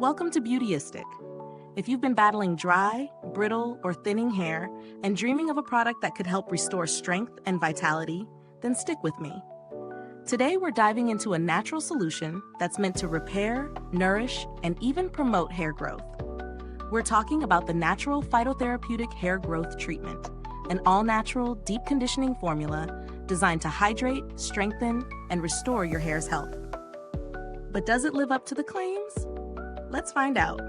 Welcome to Beautyistic. If you've been battling dry, brittle, or thinning hair and dreaming of a product that could help restore strength and vitality, then stick with me. Today we're diving into a natural solution that's meant to repair, nourish, and even promote hair growth. We're talking about the natural Phytotherapeutic hair growth treatment, an all-natural, deep conditioning formula designed to hydrate, strengthen, and restore your hair's health. But does it live up to the claims? Let's find out.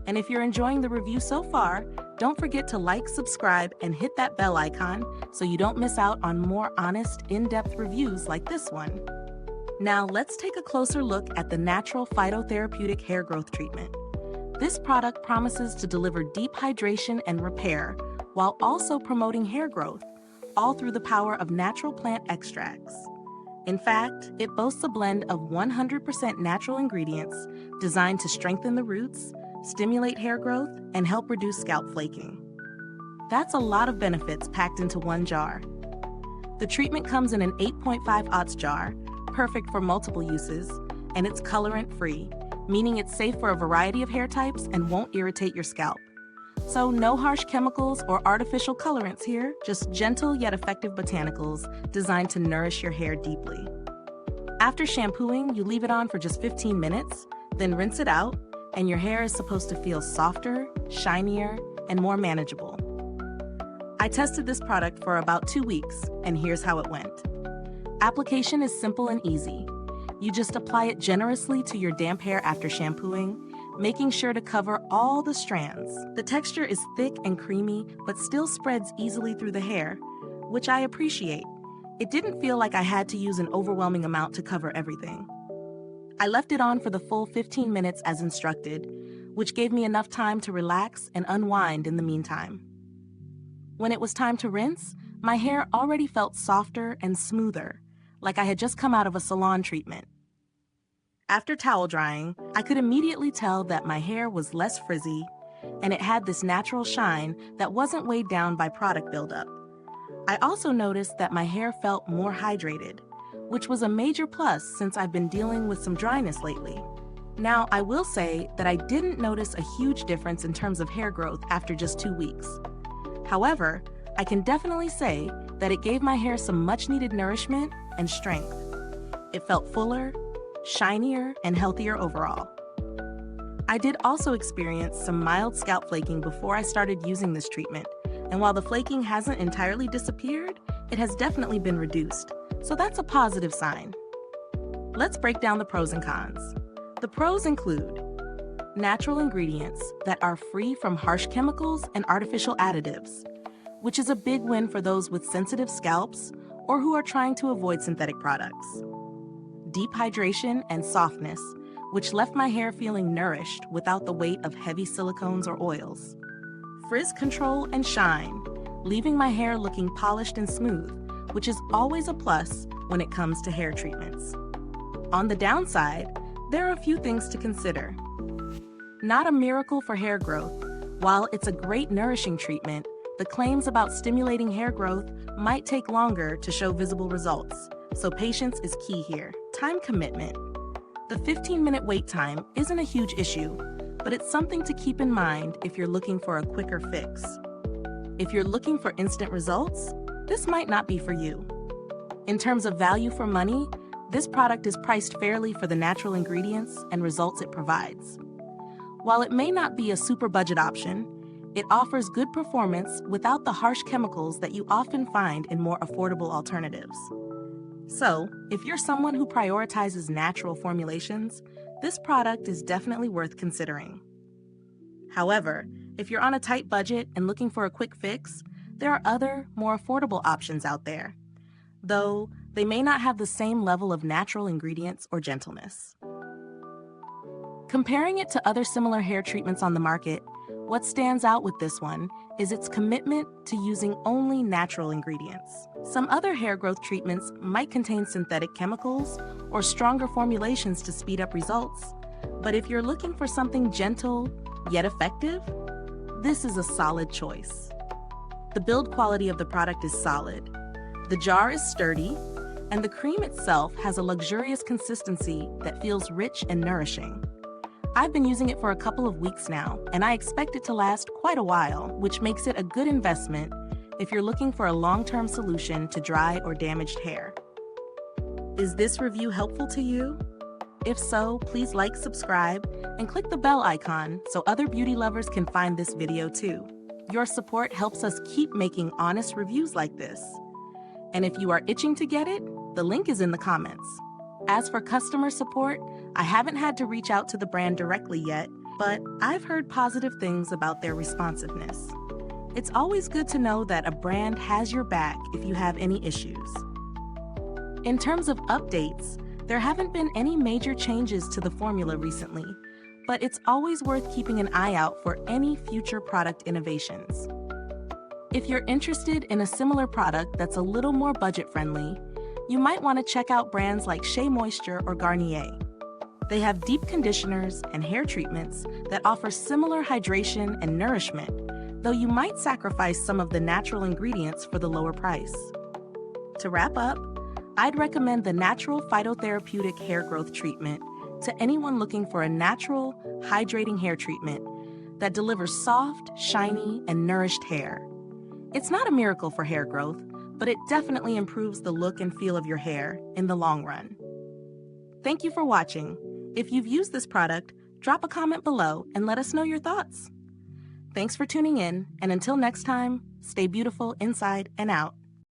And if you're enjoying the review so far, don't forget to like, subscribe, and hit that bell icon so you don't miss out on more honest, in-depth reviews like this one. Now let's take a closer look at the natural Phytotherapeutic hair growth treatment. This product promises to deliver deep hydration and repair while also promoting hair growth, all through the power of natural plant extracts. In fact, it boasts a blend of 100% natural ingredients designed to strengthen the roots, stimulate hair growth, and help reduce scalp flaking. That's a lot of benefits packed into one jar. The treatment comes in an 8.5 jar, perfect for multiple uses, and it's colorant-free, meaning it's safe for a variety of hair types and won't irritate your scalp. So no harsh chemicals or artificial colorants here, just gentle yet effective botanicals designed to nourish your hair deeply. After shampooing, you leave it on for just 15 minutes, then rinse it out, and your hair is supposed to feel softer, shinier, and more manageable. I tested this product for about 2 weeks, and here's how it went. Application is simple and easy. You just apply it generously to your damp hair after shampooing, making sure to cover all the strands. The texture is thick and creamy, but still spreads easily through the hair, which I appreciate. It didn't feel like I had to use an overwhelming amount to cover everything. I left it on for the full 15 minutes as instructed, which gave me enough time to relax and unwind in the meantime. When it was time to rinse, my hair already felt softer and smoother, like I had just come out of a salon treatment. After towel drying, I could immediately tell that my hair was less frizzy, and it had this natural shine that wasn't weighed down by product buildup. I also noticed that my hair felt more hydrated, which was a major plus since I've been dealing with some dryness lately. Now, I will say that I didn't notice a huge difference in terms of hair growth after just 2 weeks. However, I can definitely say that it gave my hair some much-needed nourishment and strength. It felt fuller, shinier, and healthier overall. I did also experience some mild scalp flaking before I started using this treatment, and while the flaking hasn't entirely disappeared, it has definitely been reduced, so that's a positive sign. Let's break down the pros and cons. The pros include natural ingredients that are free from harsh chemicals and artificial additives, which is a big win for those with sensitive scalps or who are trying to avoid synthetic products. Deep hydration and softness, which left my hair feeling nourished without the weight of heavy silicones or oils. Frizz control and shine, leaving my hair looking polished and smooth, which is always a plus when it comes to hair treatments. On the downside, there are a few things to consider. Not a miracle for hair growth. While it's a great nourishing treatment, the claims about stimulating hair growth might take longer to show visible results, so patience is key here. Time commitment. The 15-minute wait time isn't a huge issue, but it's something to keep in mind if you're looking for a quicker fix. If you're looking for instant results, this might not be for you. In terms of value for money, this product is priced fairly for the natural ingredients and results it provides. While it may not be a super budget option, it offers good performance without the harsh chemicals that you often find in more affordable alternatives. So, if you're someone who prioritizes natural formulations, this product is definitely worth considering. However, if you're on a tight budget and looking for a quick fix, there are other, more affordable options out there, though they may not have the same level of natural ingredients or gentleness. Comparing it to other similar hair treatments on the market, what stands out with this one is its commitment to using only natural ingredients. Some other hair growth treatments might contain synthetic chemicals or stronger formulations to speed up results, but if you're looking for something gentle yet effective, this is a solid choice. The build quality of the product is solid. The jar is sturdy, and the cream itself has a luxurious consistency that feels rich and nourishing. I've been using it for a couple of weeks now, and I expect it to last quite a while, which makes it a good investment if you're looking for a long-term solution to dry or damaged hair. Is this review helpful to you? If so, please like, subscribe, and click the bell icon so other beauty lovers can find this video too. Your support helps us keep making honest reviews like this. And if you are itching to get it, the link is in the comments. As for customer support, I haven't had to reach out to the brand directly yet, but I've heard positive things about their responsiveness. It's always good to know that a brand has your back if you have any issues. In terms of updates, there haven't been any major changes to the formula recently, but it's always worth keeping an eye out for any future product innovations. If you're interested in a similar product that's a little more budget-friendly, you might want to check out brands like Shea Moisture or Garnier. They have deep conditioners and hair treatments that offer similar hydration and nourishment, though you might sacrifice some of the natural ingredients for the lower price. To wrap up, I'd recommend the natural Phytotherapeutic hair growth treatment to anyone looking for a natural, hydrating hair treatment that delivers soft, shiny, and nourished hair. It's not a miracle for hair growth, but it definitely improves the look and feel of your hair in the long run. Thank you for watching. If you've used this product, drop a comment below and let us know your thoughts. Thanks for tuning in, and until next time, stay beautiful inside and out.